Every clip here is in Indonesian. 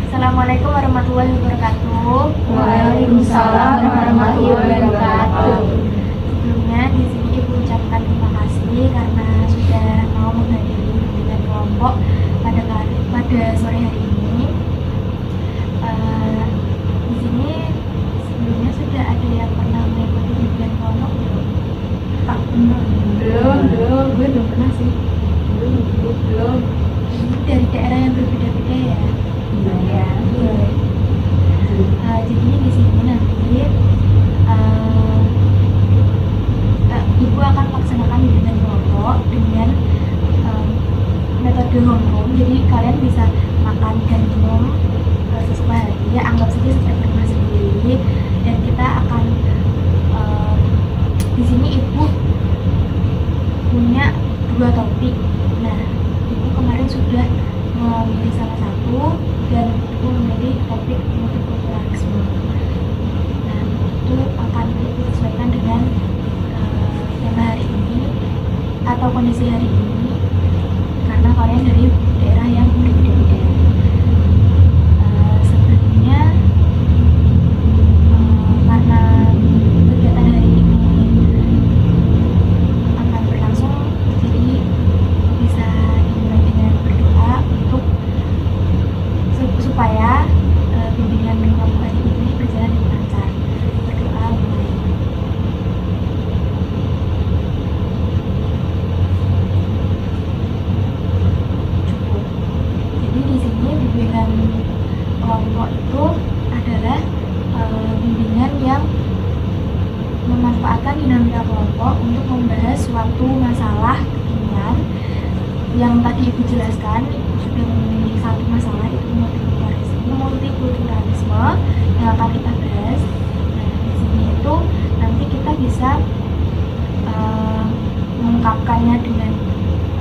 Assalamualaikum warahmatullahi wabarakatuh. Waalaikumsalam warahmatullahi wabarakatuh. Sebelumnya di sini Ibu ucapkan terima kasih karena sudah mau menghadiri bimbingan kelompok pada sore hari ini. Di sini sebelumnya sudah ada yang pernah mengikuti bimbingan kelompok belum? Tak pernah. Belum. Gue belum pernah sih. Belum. Ini dari daerah yang berbeda-beda ya. Iya. Jadi di sini nanti Ibu akan melaksanakan bimbingan kelompok dengan metode home room. Jadi kalian bisa makan dan minum sesuai hati, ya anggap saja seperti rumah sendiri. Dan kita akan di sini Ibu punya 2 topik. Nah, Ibu kemarin sudah memilih salah satu dan Ibu memilih topik multikulturalisme. Nah, itu akan disesuaikan dengan tema hari ini atau kondisi hari ini karena kalian dari daerah yang berbeda-beda. Sebelumnya karena kegiatan hari ini akan berlangsung, jadi bisa dimulai dengan berdoa untuk supaya bimbingan kelompok hari ini berjalan dengan lancar. Berdoa mulai. Cukup. Jadi di sini bimbingan kelompok itu adalah bimbingan yang memanfaatkan dinamika kelompok untuk membahas suatu masalah kekinian yang tadi Ibu jelaskan. Ibu sudah memilih satu masalah, itu multikulturalisme yang akan kita bahas. Nah, di sini itu nanti kita bisa mengungkapkannya dengan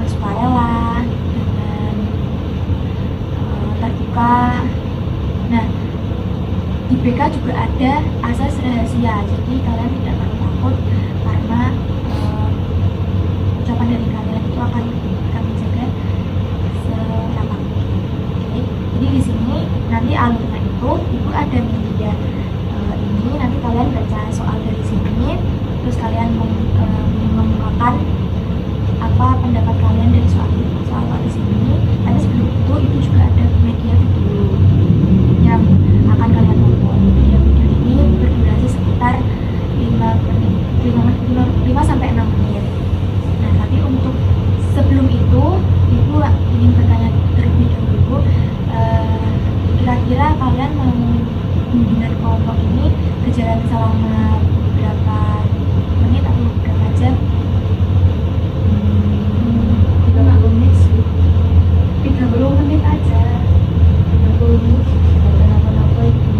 sukarela, dengan terbuka. Nah, di BK juga ada asas rahasia, jadi kalian tidak perlu takut karena ucapan dari kalian itu akan kami jaga serapat mungkin. Oke. Jadi di sini nanti alurnya itu Ibu ada media ini, nanti kalian baca soal dari sini, terus kalian mengungkapkan apa pendapat kalian dari soal di sini. Tapi sebelum itu Ibu juga ada media video yang akan kalian tonton. Video ini berdurasi sekitar 5 sampai 6 menit. Nah, tapi untuk sebelum itu Ibu ingin bertanya terlebih dahulu, kira-kira kalian mau bimbingan kelompok ini berjalan selama berapa menit atau berapa jam? 30 menit sih. 30 menit aja. 30 menit. Kenapa-napa itu.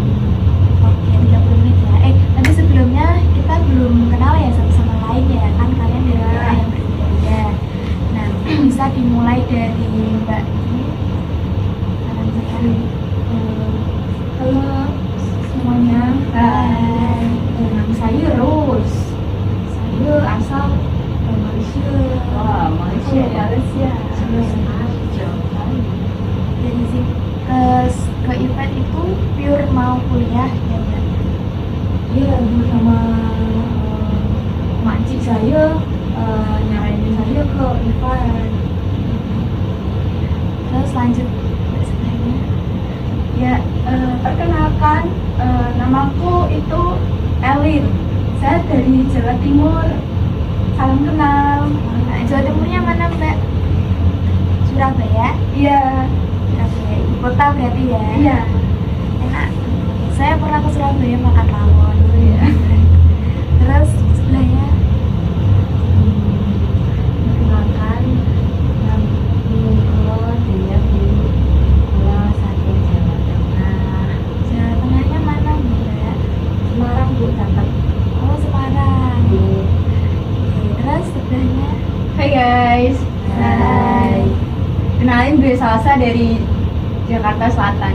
Oke, 30 menit ya. Tapi sebelumnya kita belum kenal ya satu sama lain ya, kan kalian dari daerah yang berbeda. Nah, bisa dimulai dari Mbak ini. Salam sekali. Halo semuanya. Hai. Nama saya Rose. Saya asal Malaysia. Wah, Malaysia ya? Malaysia. Jauh sekali. Dari sini ke event itu pure mau kuliah ya Mbak? Iya, bersama makcik saya nyaranin saya ke event. Terus lanjut Mbak sebelumnya. Ya, perkenalkan, namaku itu Elin. Saya dari Jawa Timur. Salam kenal. Nah, Jawa Timurnya mana Mbak? Surabaya? Iya, Surabaya, ibu kota berarti ya? iya. Enak. Saya pernah ke Surabaya makan rawon. Iya. Terus sebelahnya Perkenalkan, namaku Dia di Pulau Satu, Jawa Tengah. Jawa Tengahnya mana Mbak? Semarang, Bu, Dapat. Oh, Semarang. Bu. Oke, terus sebelahnya Hai guys. Hai. Kenalin gue Salsa dari Jakarta Selatan.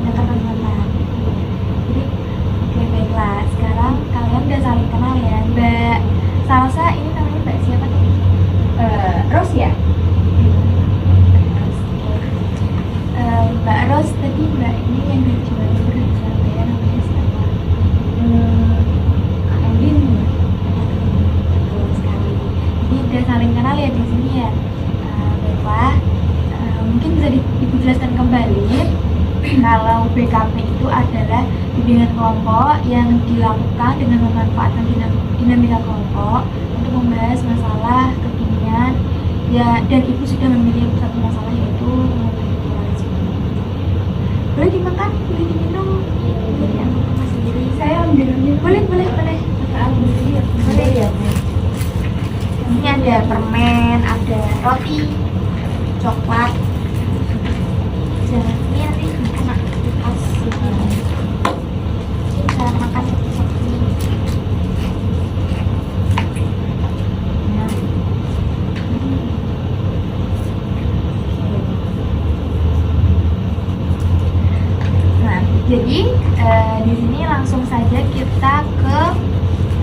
Jakarta Selatan. Jadi, oke baiklah. Sekarang kalian udah saling kenal ya, Mbak Salsa. Ini namanya Mbak siapa tadi? Rose ya? Oke. Mbak Ros tadi, Mbak ini yang dari Jawa Timur dari Surabaya namanya siapa? Kak Elin. Betul sekali. Jadi udah saling kenal ya di sini ya. Baiklah, mungkin bisa Ibu jelaskan kembali kalau BKP itu adalah bimbingan kelompok yang dilakukan dengan memanfaatkan dinamika kelompok untuk membahas masalah kekinian ya, dan Ibu sudah memilih satu masalah yaitu multikulturalisme. Boleh dimakan, boleh diminum, boleh diambil ke Mas sendiri. Saya ambilnya Boleh. Boleh ya. Ini ada permen, ada roti, coklat. Jangan ini nanti enak pas ini bisa makan seperti ini. Nah, jadi di sini langsung saja kita ke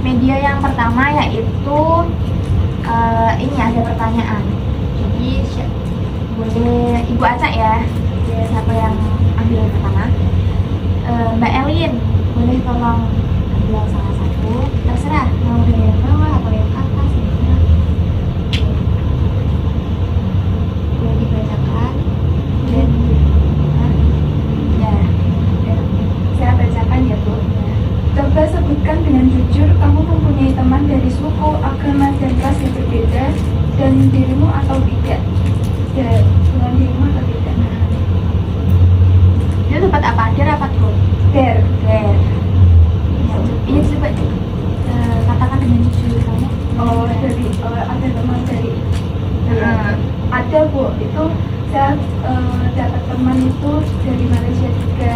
media yang pertama, yaitu ini ada pertanyaan. Jadi boleh Ibu acak ya, siapa yang ambil yang pertama. Mbak Elin, boleh tolong ambil salah satu, terserah mau dari yang bawah atau yang atas ya. Boleh dibacakan dan ya, saya bacakan ya Bu. ya. Coba sebutkan dengan jujur kamu mempunyai teman dari suku, agama, dan ras yang berbeda dan dirimu atau tidak. Dengan dirimu atau tidak. Itu tempat apa? Der apa tuh? Der. Der. Ya, ini coba katakan dengan jujur kamu. Oh, dari ada teman dari ada Bu, itu saya dapat teman itu dari Malaysia juga.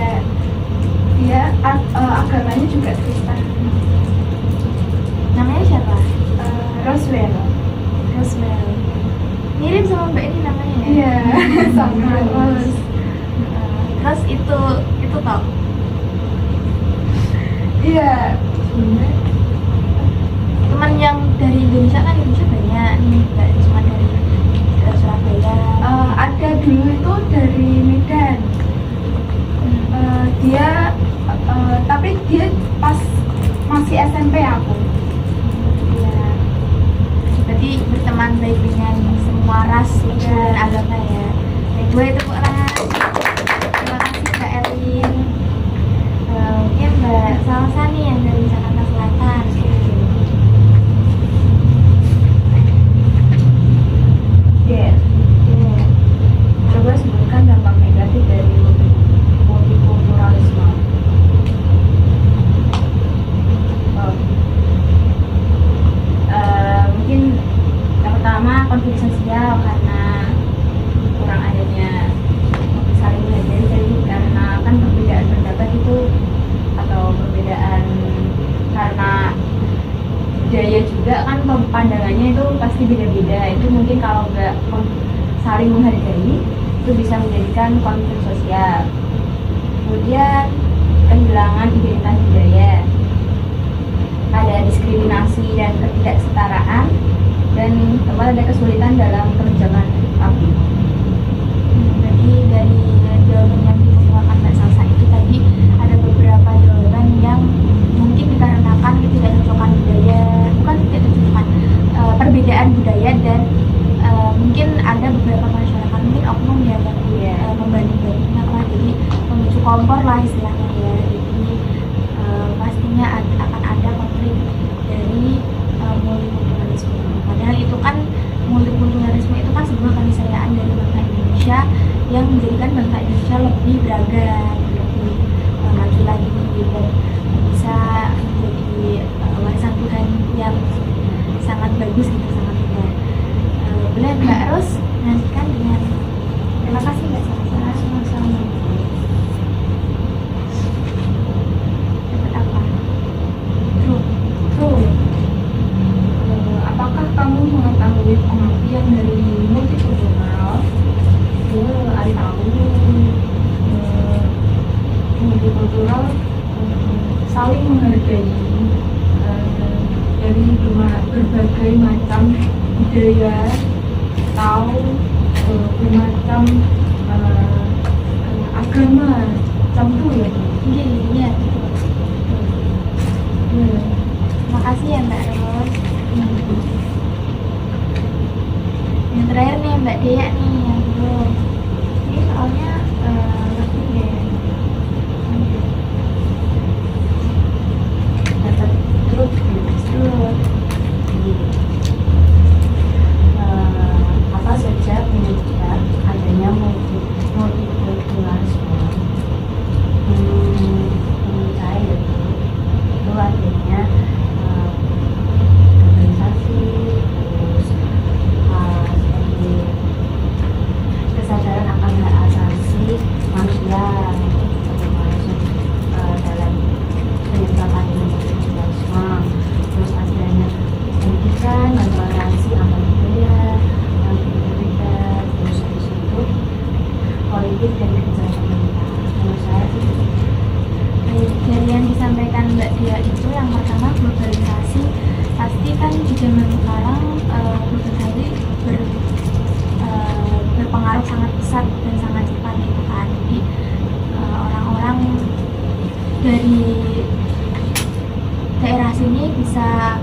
Dia agamanya juga Kristen. Namanya siapa? Roswell. Roswell. Mirip sama Mbak ini namanya ya? Iya, sama Ros. Terus itu toh? Iya. Teman yang dari Indonesia kan Indonesia banyak nih, nggak cuma dari Surabaya. Ada dulu itu dari Medan. Dia tapi dia pas masih SMP aku. Ya. Berarti berteman baik dengan semua ras, suku, dan agama ya. Baik, gue itu ras. Terima kasih Mbak Elin. Mungkin Mbak Salsa nih yang dari Jakarta Selatan. Der. Coba sebutkan dampak negatif dari multikulturalisme. Mungkin yang pertama konflik sosial, karena kurang adanya saling menghargai, karena kan perbedaan pendapat itu atau perbedaan karena budaya juga kan pandangannya itu pasti beda-beda. Itu mungkin kalau nggak saling menghargai itu bisa menjadikan konflik sosial. Kemudian kehilangan identitas budaya, ada diskriminasi dan ketidaksetaraan, dan tempat ada kesulitan dalam kerjaan publik. Jadi dari jawaban yang dikemukakan Mbak Salsa itu tadi ada beberapa jawaban yang mungkin dikarenakan ketidakcocokan budaya, bukan ketidakcocokan, perbedaan budaya, dan mungkin ada beberapa masyarakat mungkin oknum yang membanding-bandingkan lah, jadi memicu kompor lah istilahnya ya. Jadi pastinya akan ada konflik dari multikulturalisme. Padahal itu kan multikulturalisme itu kan sebuah keniscayaan dari bangsa Indonesia yang menjadikan bangsa Indonesia lebih beragam, lebih maju lagi, dan bisa menjadi warisan Tuhan yang sangat bagus gitu, sangat indah. Boleh Mbak Ros lanjutkan dengan terima kasih Mbak Salsa. Sama-sama. Dapat apa? True. Apakah kamu mengetahui pengertian dari multikultural? Ada tahu Multikultural saling menghargai dari berbagai macam budaya atau bermacam agama campu ya. Iya, betul. Makasih ya Mbak Ros. Yang terakhir nih Mbak Dea nih yang belum. Ini soalnya ngerti deh. dapat truth Terus apa saja penyebab adanya multikulturalisme. Menurut saya itu adanya globalisasi, terus seperti kesadaran akan hak asasi manusia termasuk dalam penyebab multikulturalisme, terus adanya pendidikan dan toleransi antar budaya yang berbeda, terus habis itu politik dan kebijakan pemerintah. Menurut saya sih gitu. dari yang disampaikan Mbak Dia itu yang pertama globalisasi, pasti kan di zaman sekarang globalisasi berpengaruh sangat besar dan sangat cepat gitu kan. Jadi orang-orang dari daerah sini bisa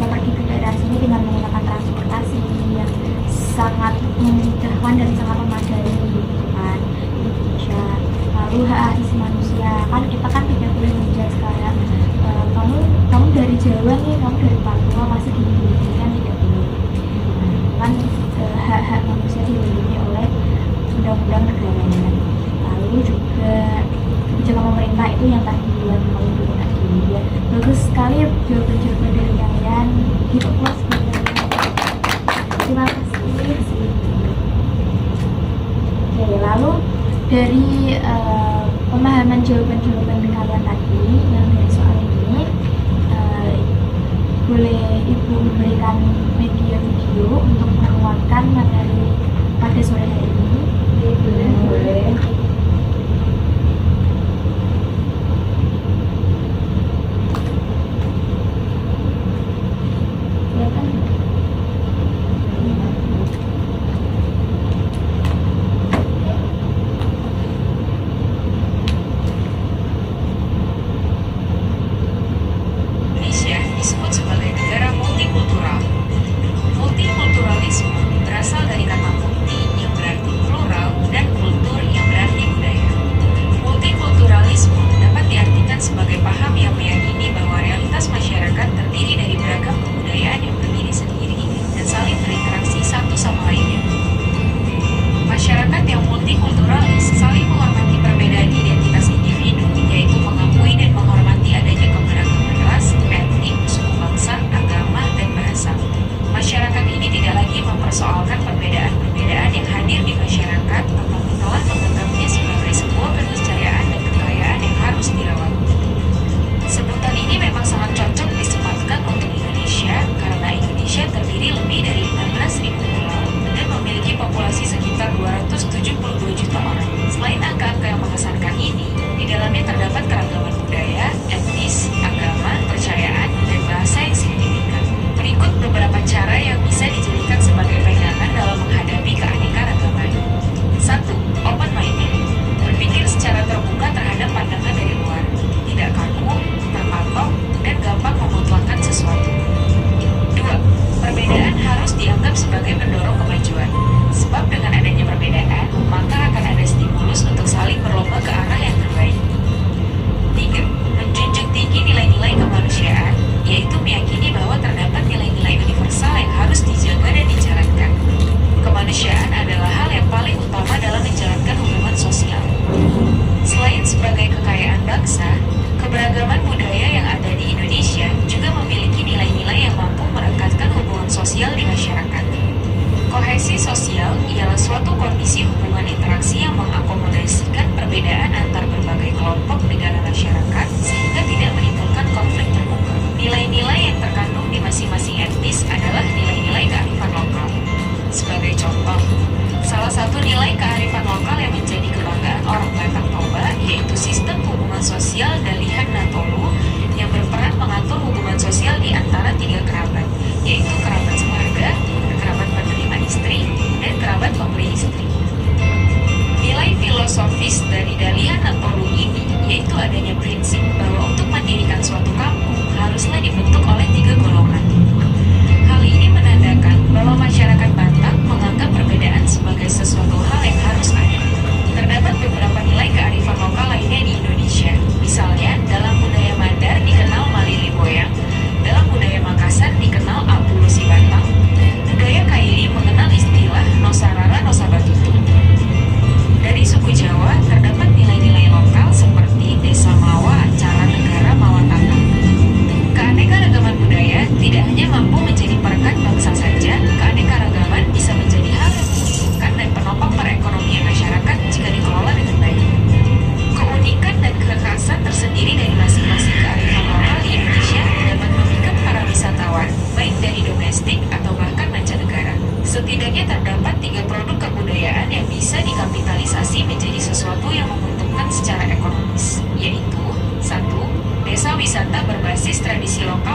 pergi ke daerah sini dengan menggunakan transportasi yang sangat memudahkan dan sangat memadai gitu kan di Indonesia. Lalu hak asasi manusia, kan kita kan tidak boleh menjudge kayak kamu dari Jawa nih, kamu dari Papua masih gini kan tidak boleh. Kan hak-hak manusia dilindungi oleh undang-undang negaranya. Lalu juga kebijakan pemerintah itu yang tadi yang melindungi hak dia. Bagus sekali jawaban-jawaban dari kalian. Gitu puas terima kasih. Oke, lalu dari pemahaman jawaban-jawaban kalian tadi yang dari soal ini, boleh Ibu memberikan media video untuk menguatkan materi pada sore hari ini? Boleh. Silakan. Indonesia disebut sebagai negara multikultural. Multikulturalisme berasal dari kata multi yang berarti plural dan kultur yang berarti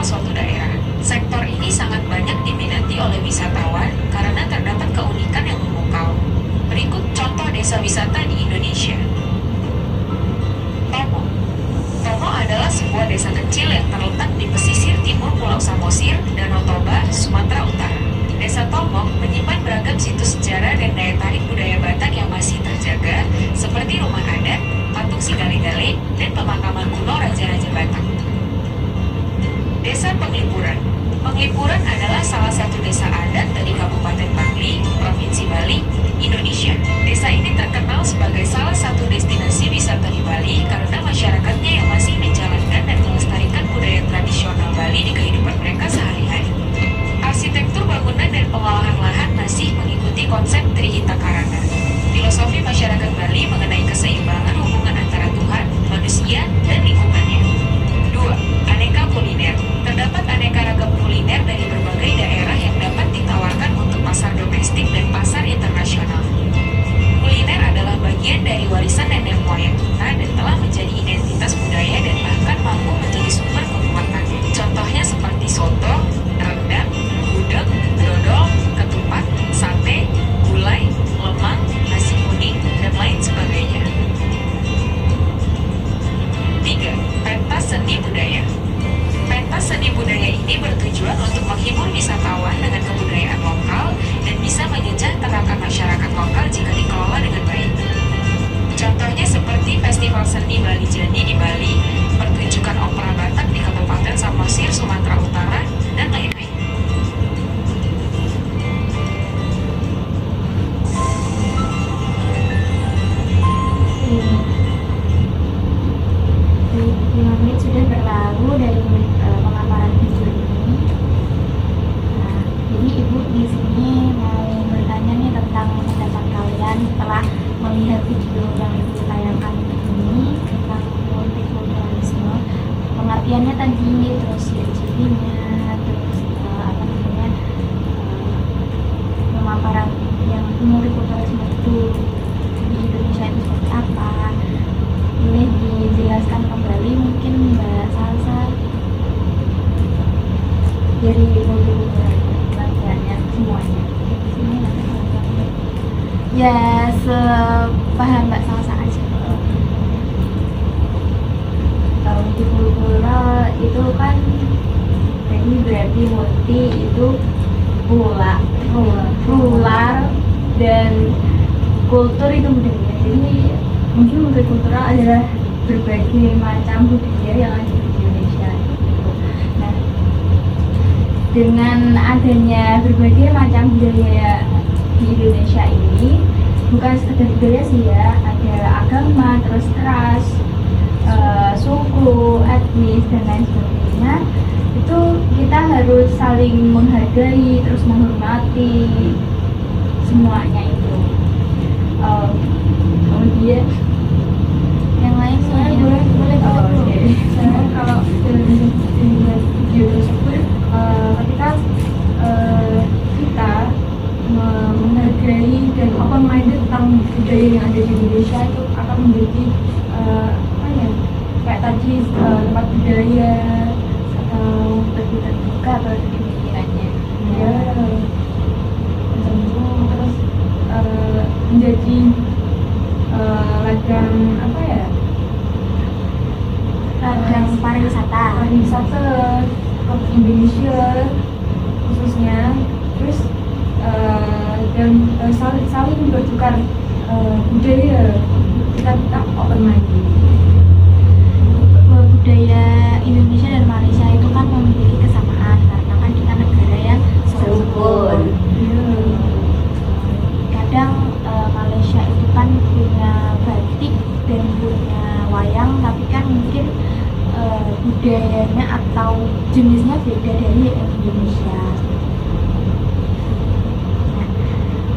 kultural suatu daerah. Sektor ini sangat banyak diminati oleh wisatawan karena terdapat keunikan yang memukau. Berikut contoh desa wisata di Indonesia. Tomo. Tomo adalah sebuah desa kecil yang terletak di pesisir timur Pulau Samosir, Danau Toba, Sumatera Utara. Desa Tomo menyimpan beragam situs sejarah dan daya tarik budaya Batak yang masih terjaga, seperti rumah adat, patung Sigale-gale, dan pemakaman kuno Raja-Raja Batak. Desa Penglipuran. Penglipuran adalah salah satu desa adat dari Kabupaten Bangli, Provinsi Bali, Indonesia. Desa ini terkenal sebagai salah satu destinasi wisata di Bali karena masyarakatnya yang masih menjalankan dan melestarikan budaya tradisional Bali di kehidupan mereka sehari-hari. Arsitektur bangunan dan pengolahan lahan masih mengikuti konsep Trihita Karana. Filosofi masyarakat Bali mengenai keseimbangan hubungan antara Tuhan, manusia, dan lingkungannya. 2. Aneka kuliner. Terdapat aneka ragam kuliner dari berbagai daerah yang dapat ditawarkan untuk pasar domestik dan pasar internasional. Kuliner adalah bagian dari warisan nenek moyang kita dan telah menjadi identitas budaya dan bahkan mampu menjadi sumber kekuatan. Contohnya seperti soto, rendang, gudeg, dodol, ketupat, sate, gulai, lemang, nasi kuning, dan lain sebagainya. 3. Pentas seni budaya. Pentas seni budaya ini bertujuan untuk menghibur wisatawan dengan kebudayaan lokal dan bisa menyejahterakan masyarakat lokal jika dikelola dengan baik. Contohnya seperti Festival Seni Bali Jani di Bali, pertunjukan opera Batak di Kabupaten Samosir, Sumatera Utara, dan lain-lain. Lima menit sudah berlalu dari pemaparan video ini. Nah, jadi ibu di sini mau bertanya nih tentang pendapat kalian setelah melihat video yang ibu tayangkan ini tentang multikulturalisme, pengertiannya tadi, terus ciri-cirinya, terus pemaparan yang multikulturalisme itu di Indonesia itu seperti apa. Boleh dijelaskan kembali mungkin Mbak Salsa dari pengertiannya semuanya di sini nanti ya sepaham Mbak Salsa aja. Kalau multikultural itu kan jadi berarti multi itu plural dan kultur itu budaya. Jadi mungkin multikultural adalah berbagai macam budaya yang ada di Indonesia. Nah, dengan adanya berbagai macam budaya di Indonesia ini, bukan sekedar budaya sih ya, ada agama, terus ras, suku, etnis, dan lain sebagainya. Itu kita harus saling menghargai, terus menghormati semuanya itu. Kemudian Yang lain boleh Kalau dari video tersebut, ketika kita menghargai dan open minded tentang budaya yang ada di Indonesia, itu akan menjadi kayak tadi tempat budaya atau lebih terbuka pada pemikirannya. ya macam itu, terus menjadi ladang ladang pariwisata. ke Indonesia khususnya, terus dan saling bertukar budaya, kita open minded. Budaya Indonesia dan Malaysia itu kan memiliki kesamaan karena kan kita negara yang serukun. Kadang Malaysia itu kan punya batik dan punya wayang, tapi kan mungkin budayanya atau jenisnya beda dari Indonesia. Nah,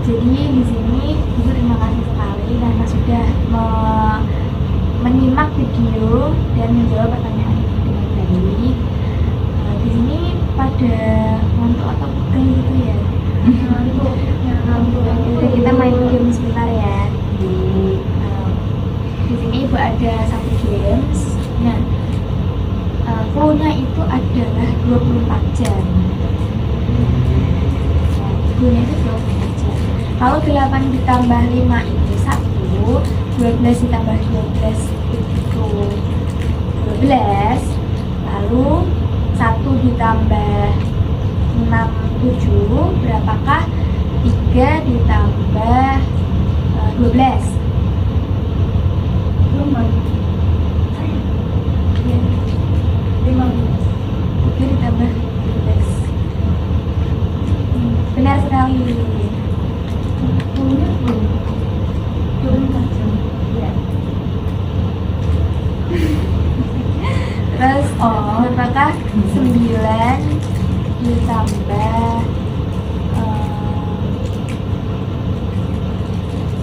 jadi di sini Ibu terima kasih sekali karena sudah menyimak video dan menjawab pertanyaan Ibu dengan baik. Di sini pada ngantuk atau pegel gitu ya? Oke, kita main game sebentar ya. Di sini Ibu ada satu games. Nah, Clue-nya itu adalah 24 jam. Clue-nya itu 24 jam. Kalau 8 ditambah 5 itu 1, 12 ditambah 12 itu 12, lalu 1 ditambah 6, 7, berapakah 3 ditambah 12? Ya, 3 ditambah 12. Benar sekali. Ya. Terus berapakah 9 ditambah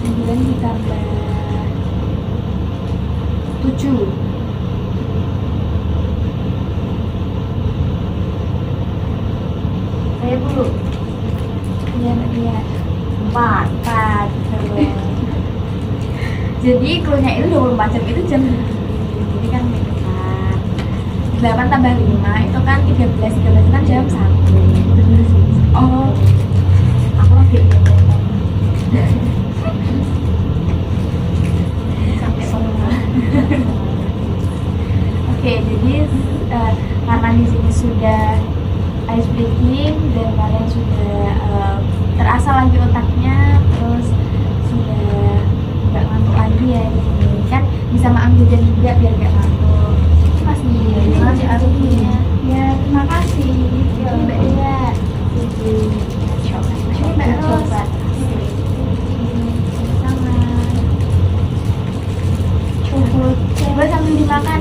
9 ditambah 7? Saya dulu. Iya, iya. 4. 4. Jadi clue-nya itu 24 jam itu jam. Jadi kan 8 tambah 5 itu kan 13 kan jam 1. Oh, aku lagi sampai semua. Oke, jadi karena di sini sudah ice breaking dan kalian sudah terasa lagi otaknya, terus sudah nggak ngantuk lagi ya di sini kan bisa makan jajan juga biar nggak ngantuk. Masih terima kasih artinya. Ya, terima kasih. Ini Mbak Dea. Ini Mbak Ros. Sama. Coba sambil dimakan,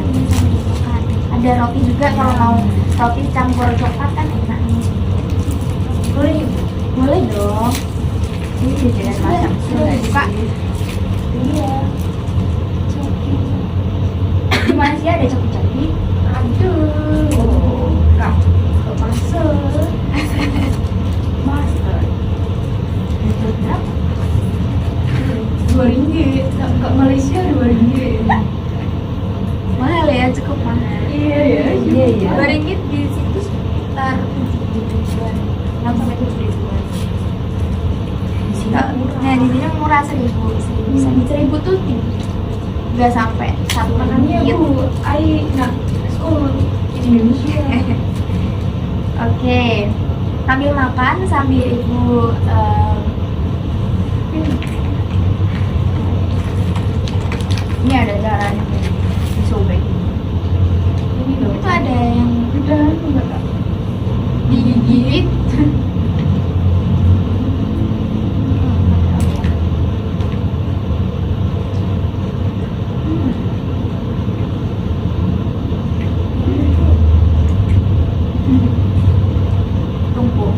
Ada roti juga kalau mau roti campur coklat kan enak nih. Boleh yuk. Boleh dong. Ini jajanan masak Sudah buka. Iya. Di mana sih ada coki-coki? Aduh. Oh, kak. Kok masuk? Master. Itu berapa? 2 ringgit. Ke Malaysia 2 ringgit. Mahal ya, cukup mahal. Iya ya. Iya, iya. 2 ringgit di situ sekitar 7 ribuan, 6 sampai 7 ribuan. Di sini Nah, di sini murah 1.000 tuh nggak sampai 1 Makanya ringgit. aku, nak sekolah di Indonesia. Oke, sambil makan sambil ibu ini ada caranya disobek. Ini loh. itu ada yang Udah, enggak kak. digigit. Tumpuk.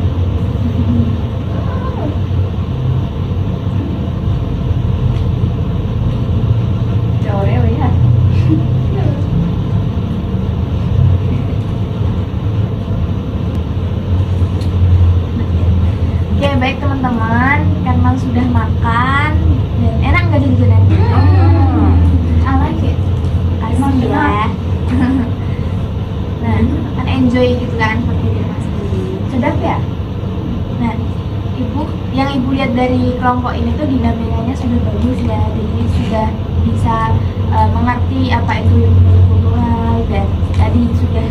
Oreo ya. Oke, baik teman-teman, karena sudah makan dan enak nggak jajanan? I like it. Asik ya. Nah, kan enjoy gitu kan seperti di rumah sendiri. Sedap ya? Nah, yang ibu lihat dari kelompok ini tuh dinamikanya sudah bagus ya, jadi sudah bisa mengerti apa itu ilmu kultural dan tadi sudah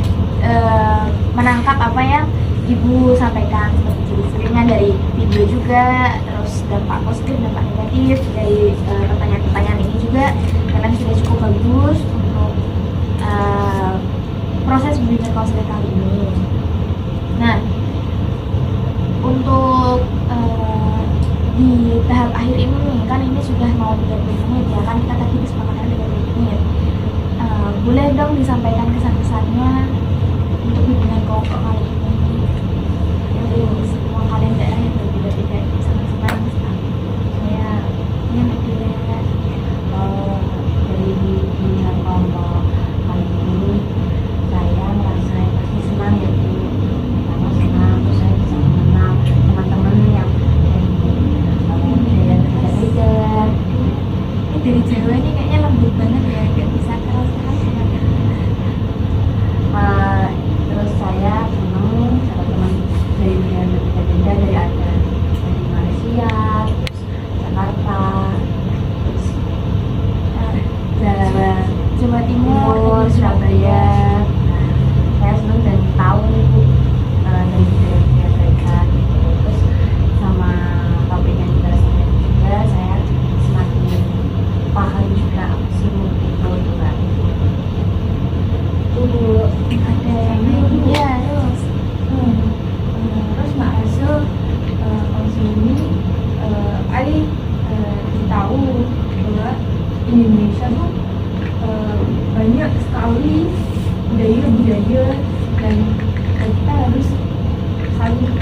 menangkap apa yang ibu sampaikan seperti ciri-cirinya dari video juga, terus dampak positif, dampak negatif dari pertanyaan-pertanyaan ini juga karena sudah cukup bagus untuk proses bimbingan konseling kali ini. Nah, untuk di tahap akhir ini nih, kan ini sudah mau 30 menit ya kan, kita tadi kesepakatan 30 menit. Boleh dong disampaikan kesan-kesannya untuk bimbingan kelompok kali ini dari semua kalian daerah yang berbeda-beda, kesan-kesan Saya yang berbeda. dari bimbingan kelompok kali ini saya merasa pasti senang ya Bu. Pertama senang, terus saya bisa mengenal teman-teman yang dari beda-beda. Ini dari Jawa ini kayaknya lembut banget ya, gak bisa keras-keras banget. Surabaya. Nah, saya senang dan tahu nih Bu dari budaya mereka gitu. Terus sama topik yang dibahasnya juga saya semakin paham juga apa sih multiple itu kan. Itu Bu, Ada yang ya terus. terus Mbak Hasil kalau sini Ali tahu bahwa Indonesia tuh banyak sekali budaya-budaya dan kita harus saling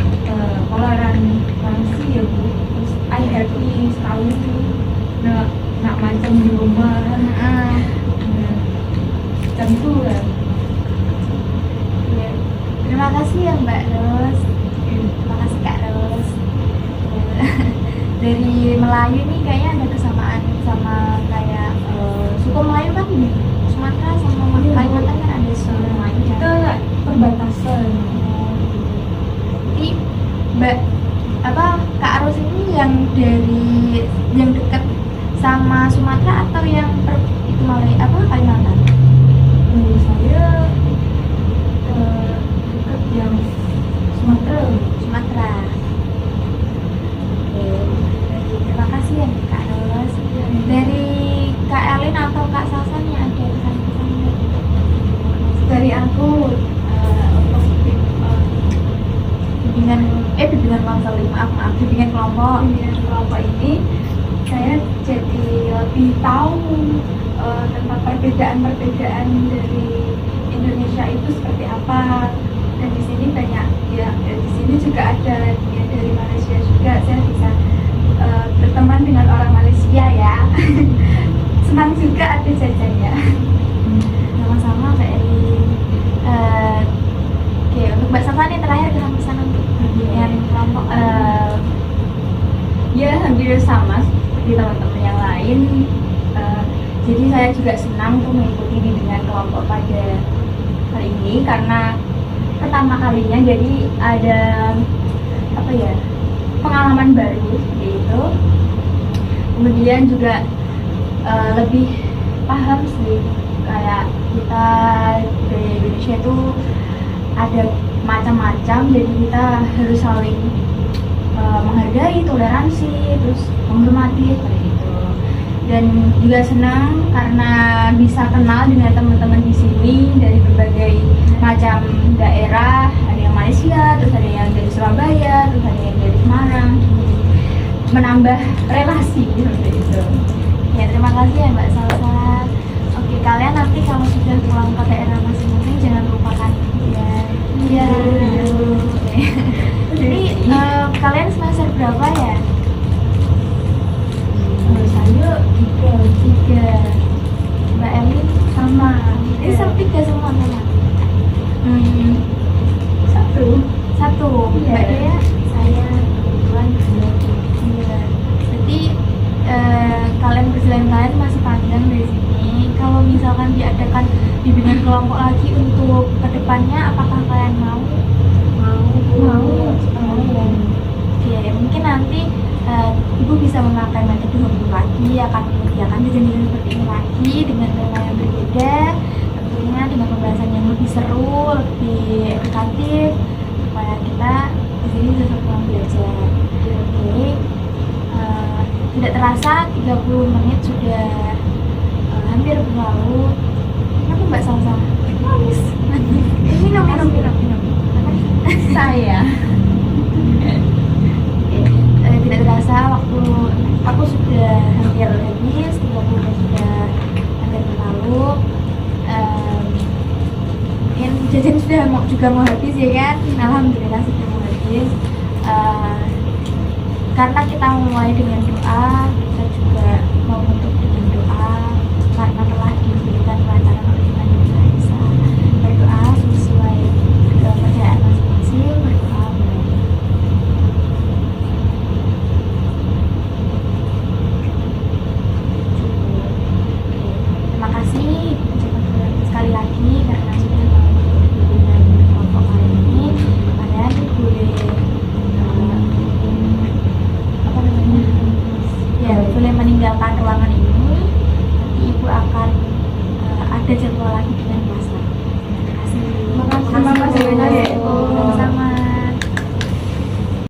toleransi ya Bu. Terus I happy sekali tuh nak macam di rumah macam itu lah. Ya. Terima kasih ya Mbak Ros. Terima kasih Kak Ros. Dari Melayu ini kayaknya ada kesamaan sama kayak suku Melayu kan di Sumatera sama Kalimantan kan ada suku Melayu Kita kan. nggak perbatasan. Jadi Mbak Kak Ros ini yang dari yang dekat sama Sumatera atau yang itu Kalimantan? Saya dekat yang Sumatera. Sumatera. Oke, terima kasih ya Kak Ros. Dari Kak Elin atau Kak Sasa nih ada pesan-pesan nggak? Dari aku untuk bimbingan bimbingan kelompok. kelompok ini saya jadi lebih tahu tentang perbedaan-perbedaan dari Indonesia itu seperti apa, dan di sini banyak ya, di sini juga ada ya, dari Malaysia juga saya bisa berteman dengan orang Malaysia ya. Senang juga ada jajannya. Sama-sama Kak Elin. Oke, untuk Mbak Safa nih terakhir pesan untuk bimbingan kelompok. Ya hampir sama seperti teman-teman yang lain. Jadi saya juga senang tuh mengikuti bimbingan kelompok pada hari ini karena pertama kalinya jadi ada pengalaman baru seperti itu. Kemudian juga lebih paham sih kayak kita di Indonesia itu ada macam-macam, jadi kita harus saling menghargai, toleransi, terus menghormati seperti itu. Dan juga senang karena bisa kenal dengan teman-teman di sini dari berbagai macam daerah, ada yang Malaysia, terus ada yang dari Surabaya, terus ada yang dari Semarang, menambah relasi seperti itu. Ya, terima kasih ya Mbak Salsa. Oke, kalian nanti kalau sudah pulang ke daerah masing-masing jangan lupakan ya. Iya. Oke. Jadi kalian semester berapa ya? Saya Tiga. Mbak Elin Sama. ini sama tiga semua sama. Satu. Iya. Mbak Dea, saya kebetulan dua. Iya. Berarti kalian perjalanan kalian masih panjang dari sini. Kalau misalkan diadakan bimbingan kelompok lagi untuk kedepannya, apakah kalian mau? Ya. Oke, mungkin nanti ibu bisa memakai metode home lagi, akan menyediakan jajan-jajan seperti ini lagi dengan tema yang berbeda, tentunya dengan pembahasan yang lebih seru, lebih edukatif, supaya kita di sini bisa pulang belajar. Oke, tidak terasa 30 menit sudah hampir berlalu. Kenapa Mbak Salsa? Manis. Minum. saya Tidak terasa waktu aku sudah hampir habis, 30 menit sudah hampir berlalu. Mungkin jajan sudah mau habis ya kan? Alhamdulillah sudah mau habis. Karena kita mulai dengan doa, kita juga mau menutup dengan doa karena telah diberikan kelancaran oleh Tuhan Yang Maha Esa. Berdoa sesuai kepercayaan masing-masing, berdoa mulai. Terima kasih ucapkan sekali lagi karena sudah mau bimbingan kelompok kali ini. Kalian boleh boleh meninggalkan ruangan ini. Nanti ibu akan ada jadwal lagi dengan kelas